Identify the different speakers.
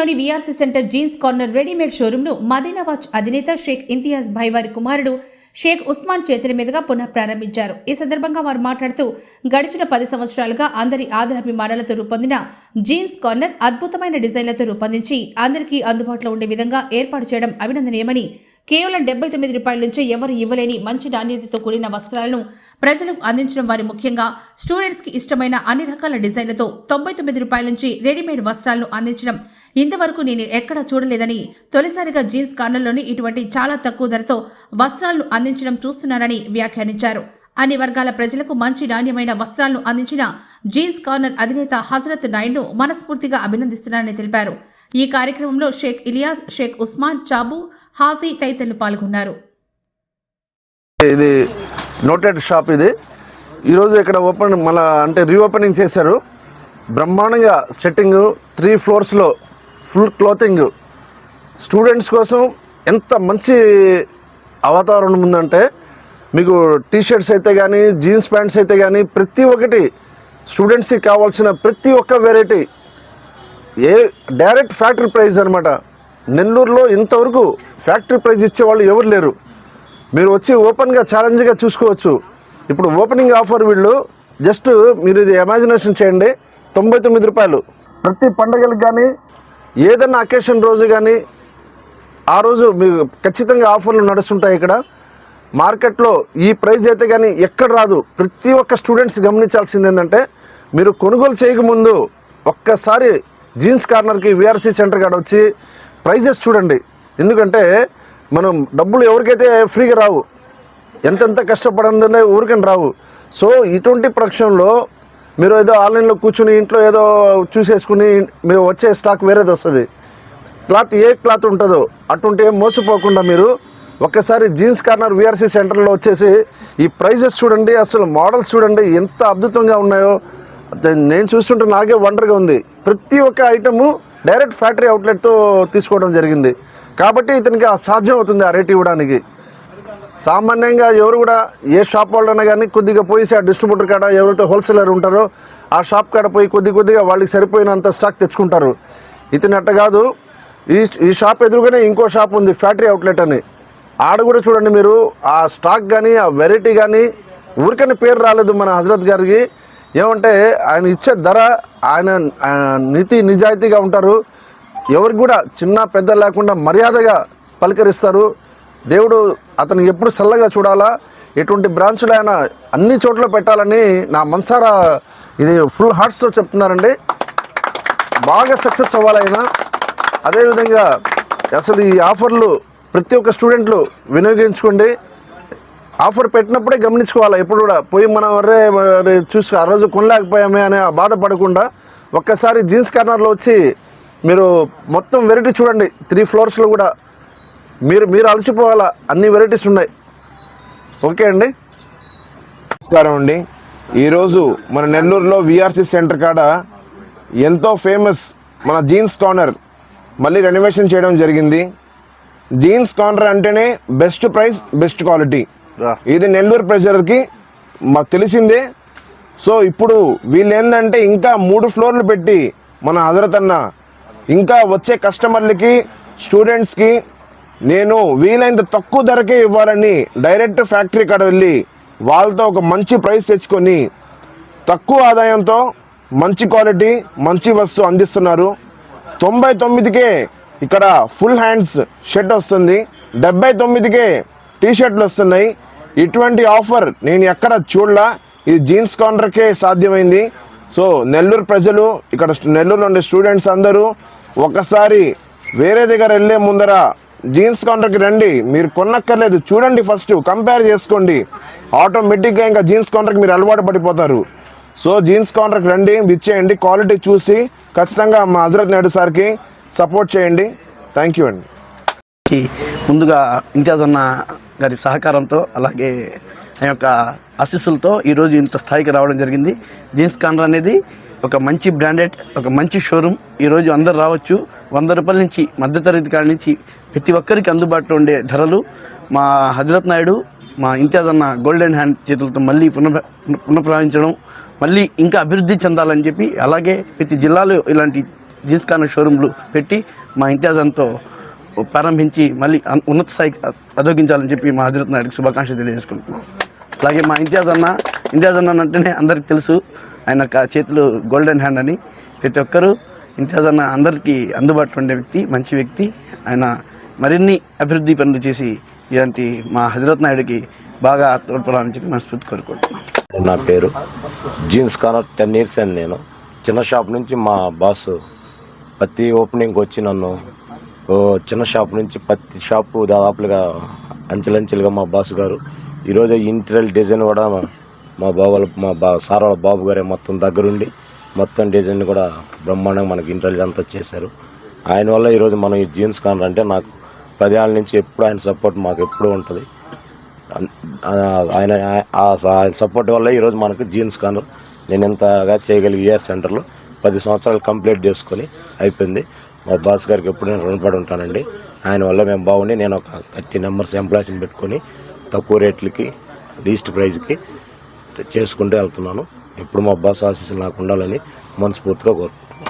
Speaker 1: నగరంలోని VRC centre jeans corner readymade షోరూంను Madina watch అధినేత షేక్ ఇంతియాజ్ భాయ్ వారి కుమారుడు షేక్ ఉస్మాన్ చేతుల మీదుగా పునః ప్రారంభించారు. ఈ సందర్భంగా వారు మాట్లాడుతూ గడిచిన 10 సంవత్సరాలుగా అందరి ఆదరాభిమానాలతో రూపొందిన జీన్స్ కార్నర్ అద్భుతమైన డిజైన్లతో రూపొందించి అందరికీ అందుబాటులో ఉండే విధంగా ఏర్పాటు చేయడం అభినందనీయమని, కేవలం 79 రూపాయల నుంచి ఎవరు ఇవ్వలేని మంచి నాణ్యతతో కూడిన వస్త్రాలను ప్రజలకు అందించడం వారి ముఖ్యంగా స్టూడెంట్స్ కి ఇష్టమైన అన్ని రకాల డిజైన్లతో 99 రూపాయల నుంచి రెడీమేడ్ వస్త్రాలను అందించడం ఇంతవరకు నేను ఎక్కడా చూడలేదని, తొలిసారిగా జీన్స్ కార్నర్లోని ఇటువంటి చాలా తక్కువ ధరతో వస్త్రాలను అందించడం చూస్తున్నారని వ్యాఖ్యానించారు. అన్ని వర్గాల ప్రజలకు మంచి నాణ్యమైన వస్త్రాలను అందించిన జీన్స్ కార్నర్ అధినేత హజరత్ నాయుడును మనస్ఫూర్తిగా అభినందిస్తున్నారని తెలిపారు. ఈ కార్యక్రమంలో షేక్ ఇలియాస్, షేక్ ఉస్మాన్, చాబు, హాజీ తదితరులు పాల్గొన్నారు.
Speaker 2: ఇది నోటెడ్ షాప్. ఇది ఈరోజు ఇక్కడ ఓపెన్ అంటే రీఓపెనింగ్ చేశారు. బ్రహ్మాండంగా సెట్టింగ్, 3 ఫ్లోర్స్లో ఫుల్ క్లోతింగ్. స్టూడెంట్స్ కోసం ఎంత మంచి వాతావరణం ఉందంటే, మీకు టీషర్ట్స్ అయితే కానీ, జీన్స్ ప్యాంట్స్ అయితే కానీ, ప్రతి ఒక్కటి స్టూడెంట్స్కి కావాల్సిన ప్రతి ఒక్క వెరైటీ డైరెక్ట్ ఫ్యాక్టరీ ప్రైస్ అనమాట. నెల్లూరులో ఇంతవరకు ఫ్యాక్టరీ ప్రైస్ ఇచ్చేవాళ్ళు ఎవరు లేరు. మీరు వచ్చి ఓపెన్గా ఛాలెంజ్గా చూసుకోవచ్చు. ఇప్పుడు ఓపెనింగ్ ఆఫర్ వీళ్ళు జస్ట్ మీరు ఇది ఇమాజినేషన్ చేయండి, 99 రూపాయలు. ప్రతి పండుగలకు కానీ, ఏదన్నా అకేషన్ రోజు కానీ, ఆ రోజు మీకు ఖచ్చితంగా ఆఫర్లు నడుస్తుంటాయి. ఇక్కడ మార్కెట్లో ఈ ప్రైస్ అయితే కానీ ఎక్కడ రాదు. ప్రతి ఒక్క స్టూడెంట్స్ గమనించాల్సింది ఏంటంటే, మీరు కొనుగోలు చేయకముందు ఒక్కసారి జీన్స్ కార్నర్కి వీఆర్సీ సెంటర్ కాడ వచ్చి ప్రైజెస్ చూడండి. ఎందుకంటే మనం డబ్బులు ఎవరికైతే ఫ్రీగా రావు, ఎంతెంత కష్టపడందనే ఊరికని రావు. సో ఇటువంటి పక్షంలో మీరు ఏదో ఆన్లైన్లో కూర్చుని ఇంట్లో ఏదో చూసేసుకుని మీరు వచ్చే స్టాక్ వేరేది వస్తుంది. క్లాత్ ఏ క్లాత్ ఉంటుందో అటువంటి ఏం మోసపోకుండా మీరు ఒక్కసారి జీన్స్ కార్నర్ వీఆర్సీ సెంటర్లో వచ్చేసి ఈ ప్రైజెస్ చూడండి, అసలు మోడల్స్ చూడండి ఎంత అద్భుతంగా ఉన్నాయో. నేను చూస్తుంటే నాకే వండర్గా ఉంది. ప్రతి ఒక్క ఐటము డైరెక్ట్ ఫ్యాక్టరీ అవుట్లెట్తో తీసుకోవడం జరిగింది. కాబట్టి ఇతనికి అసాధ్యం అవుతుంది ఆ రేట్ ఇవ్వడానికి. సామాన్యంగా ఎవరు కూడా ఏ షాప్ వాళ్ళైనా కానీ కొద్దిగా పోయి ఆ డిస్ట్రిబ్యూటర్ కాడ ఎవరైతే హోల్సేలర్ ఉంటారో ఆ షాప్ కాడ పోయి కొద్దిగా వాళ్ళకి సరిపోయినంత స్టాక్ తెచ్చుకుంటారు. ఇతని అట్ట కాదు. ఈ షాప్ ఎదురుగానే ఇంకో షాప్ ఉంది, ఫ్యాక్టరీ అవుట్లెట్ అని. ఆడ కూడా చూడండి మీరు, ఆ స్టాక్ కానీ ఆ వెరైటీ కానీ ఊరికనే పేరు రాలేదు మన హజరత్ గారికి. ఏమంటే ఆయన ఇచ్చే ధర, ఆయన నీతి నిజాయితీగా ఉంటారు. ఎవరికి కూడా చిన్న పెద్ద లేకుండా మర్యాదగా పలకరిస్తారు. దేవుడు అతను ఎప్పుడు చల్లగా చూడాలా. ఎటువంటి బ్రాంచ్లు ఆయన అన్ని చోట్ల పెట్టాలని నా మనసారా ఇది ఫుల్ హార్ట్స్తో చెప్తున్నారండి. బాగా సక్సెస్ అవ్వాలైనా. అదేవిధంగా అసలు ఈ ఆఫర్లు ప్రతి ఒక్క స్టూడెంట్లు వినియోగించుకోండి. ఆఫర్ పెట్టినప్పుడే గమనించుకోవాలి. ఎప్పుడు కూడా పోయి మనం చూసుకో ఆ రోజు కొనలేకపోయామే అనే బాధపడకుండా ఒక్కసారి జీన్స్ కార్నర్లో వచ్చి మీరు మొత్తం వెరైటీ చూడండి. 3 ఫ్లోర్స్లో కూడా మీరు అలసిపోవాలా, అన్ని వెరైటీస్ ఉన్నాయి. ఓకే అండి,
Speaker 3: నమస్కారం అండి. ఈరోజు మన నెల్లూరులో వీఆర్సీ సెంటర్ కాడ ఎంతో ఫేమస్ మన జీన్స్ కార్నర్ మళ్ళీ రెనోవేషన్ చేయడం జరిగింది. జీన్స్ కార్నర్ అంటేనే బెస్ట్ ప్రైస్, బెస్ట్ క్వాలిటీ. ఇది నెల్లూరు ప్రజలకి మాకు తెలిసిందే. సో ఇప్పుడు వీళ్ళు ఏంటంటే ఇంకా 3 ఫ్లోర్లు పెట్టి మన హజరత్ అన్న ఇంకా వచ్చే కస్టమర్లకి, స్టూడెంట్స్కి నేను వీలైనంత తక్కువ ధరకే ఇవ్వాలని డైరెక్ట్ ఫ్యాక్టరీ కాడ వెళ్ళి వాళ్ళతో ఒక మంచి ప్రైస్ తెచ్చుకొని తక్కువ ఆదాయంతో మంచి క్వాలిటీ, మంచి వస్తువు అందిస్తున్నారు. 99కే ఇక్కడ ఫుల్ హ్యాండ్స్ షర్ట్ వస్తుంది, 79కే టీషర్ట్లు వస్తున్నాయి. ఇటువంటి ఆఫర్ నేను ఎక్కడ చూడలా. ఇది జీన్స్ కార్నర్కే సాధ్యమైంది. సో నెల్లూరు ప్రజలు, ఇక్కడ నెల్లూరులో ఉండే స్టూడెంట్స్ అందరూ ఒకసారి వేరే దగ్గర వెళ్ళే ముందర జీన్స్ కార్నర్కి రండి. మీరు కొనక్కర్లేదు, చూడండి, ఫస్ట్ కంపేర్ చేసుకోండి. ఆటోమేటిక్గా ఇంకా జీన్స్ కార్నర్కి మీరు అలవాటు పడిపోతారు. సో జీన్స్ కార్నర్కి రండి, ఇచ్చేయండి. క్వాలిటీ చూసి ఖచ్చితంగా మా హజరత్ నాయుడు సార్కి సపోర్ట్ చేయండి. థ్యాంక్ యూ అండి.
Speaker 4: ముందుగా ఇంతియాజ్ అన్న గారి సహకారంతో, అలాగే ఆ యొక్క ఆశీస్సులతో ఈరోజు ఇంత స్థాయికి రావడం జరిగింది. జీన్స్ కార్నర్ అనేది ఒక మంచి బ్రాండెడ్, ఒక మంచి షోరూమ్. ఈరోజు అందరు రావచ్చు. 100 రూపాయల నుంచి మధ్యతరగతి కాడి నుంచి ప్రతి ఒక్కరికి అందుబాటులో ఉండే ధరలు. మా హజరత్ నాయుడు, మా ఇంతియాజ్ అన్న గోల్డెన్ హ్యాండ్ చేతులతో మళ్ళీ పునఃప్రారంభించడం, మళ్ళీ ఇంకా అభివృద్ధి చెందాలని చెప్పి, అలాగే ప్రతి జిల్లాలో ఇలాంటి జీన్స్ కార్నర్ షోరూమ్లు పెట్టి మా ఇంతియాజంతో ప్రారంభించి మళ్ళీ ఉన్నత స్థాయికి అదోగించాలని చెప్పి మా హజరత్ నాయుడికి శుభాకాంక్షలు తెలియజేసుకుంటున్నాం. అలాగే మా ఇంతియాజ్ అన్న అంటేనే అందరికీ తెలుసు, ఆయన చేతులు గోల్డెన్ హ్యాండ్ అని. ప్రతి ఒక్కరూ ఇంతియాజ్ అన్న అందరికీ అందుబాటులో ఉండే వ్యక్తి, మంచి వ్యక్తి. ఆయన మరిన్ని అభివృద్ధి పనులు చేసి ఇలాంటి మా హజరత్ నాయుడికి బాగా తోడ్పడాలని చెప్పి మనస్ఫూర్తి కోరుకుంటున్నాం.
Speaker 5: నా పేరు జీన్స్ కార్నర్ 10 years అని. నేను చిన్న షాప్ నుంచి మా బాస్ ప్రతి ఓపెనింగ్కి వచ్చి నన్ను చిన్న షాప్ నుంచి ప్రతి షాపు దాదాపులుగా అంచెలంచెలుగా మా బాస్ గారు ఈరోజు ఇంటీరియర్ డిజైన్ కూడా సార్ వాళ్ళ బాబు గారే మొత్తం దగ్గరుండి మొత్తం డిజైన్ కూడా బ్రహ్మాండంగా మనకి ఇంటీరియర్ అంతా చేశారు. ఆయన వల్ల ఈరోజు మనం ఈ జీన్స్ కార్నర్ అంటే నాకు 10 ఏళ్ళ నుంచి ఎప్పుడు ఆయన సపోర్ట్ మాకు ఎప్పుడూ ఉంటుంది. ఆయన సపోర్ట్ వల్ల ఈరోజు మనకు జీన్స్ కార్నర్ నేను ఎంతగా చేయగలిగి విఆర్ సెంటర్లో 10 సంవత్సరాలు కంప్లీట్ చేసుకొని అయిపోయింది. మా బాస్ గారికి ఎప్పుడు నేను రుణపడి ఉంటానండి. ఆయన వల్ల మేము బాగుండి నేను ఒక 30 members ఎంప్లాయీస్ని పెట్టుకొని తక్కువ రేట్లకి లీస్ట్ ప్రైజ్కి చేసుకుంటూ వెళ్తున్నాను. ఇప్పుడు మా బాస్ ఆశీస్సులు నాకు ఉండాలని మనస్ఫూర్తిగా కోరుకుంటున్నాను.